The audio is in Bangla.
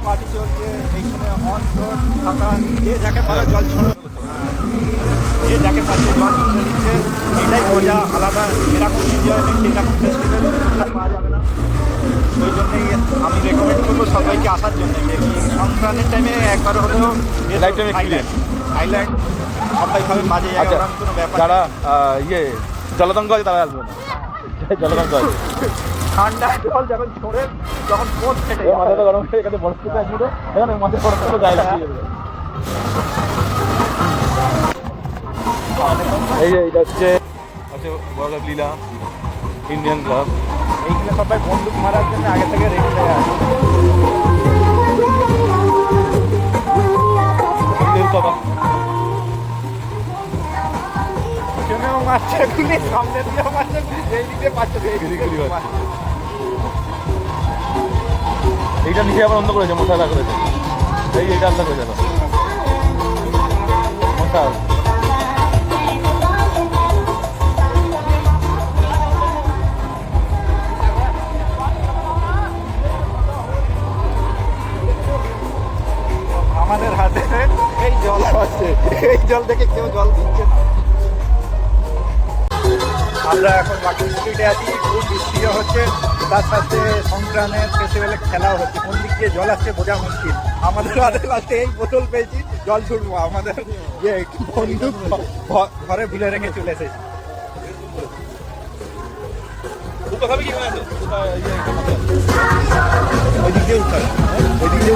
পার্টি চলছে এইখানে অন রোড থাকা যে যাকে পারে জল ছড়ো যে যাকে পাচ্ছে জল ছড়ে দিচ্ছে এটাই মজা আলাদা এরকম এনজয়মেন্ট এরকম ফেস্টিভ্যাল পাওয়া যাবে না ওই জন্যই আমি রেকমেন্ড করবো সবাইকে আসার জন্য সংক্রান্তির টাইমে একবার হলেও থাইল্যান্ড সবাই খাবে বাজে জায়গা কোনো ব্যাপার যারা জলতঙ্গ আছে তারা আসবে না জলতঙ্গ আছে ঠান্ডা জল যখন ছড়ে যখন পোত ফেটে মাথাটা গরম হয়ে এখানে বরফ করতে আসবে তো এখানে মাথায় বরফ করতে গায়ে লাগিয়ে যাবে এই যে এটা হচ্ছে বড় লীলা ইন্ডিয়ান ক্লাব এইখানে সবাই বন্দুক মারার জন্য আগে থেকে রেডি হয়ে আছে পিছনেও মারছে গুলি সামনে দিয়েও মারছে এই দিকে পাচ্ছে এইটা নিচে আবার অন্য করেছে মশালা করেছে এইটা আলাদা করেছে না মশাল আমাদের হাতে এই জল আছে এই জল থেকে কেউ জল দিচ্ছে না আমরা এখন বাকি স্ট্রিটে আছি খুব বৃষ্টিও হচ্ছে তার সাথে সংক্রান্তের ফেস্টিভ্যালে খেলাও হচ্ছে কোন দিক দিয়ে জল আসছে বোঝা মুশকিল আমাদের হাতে লাস্টে এই বোতল পেয়েছি জল ছুটবো আমাদের যে বন্দুক ঘরে ভুলে রেখে চলে এসেছি ওই দিক দিয়ে উঠতে হবে ওই দিক দিয়ে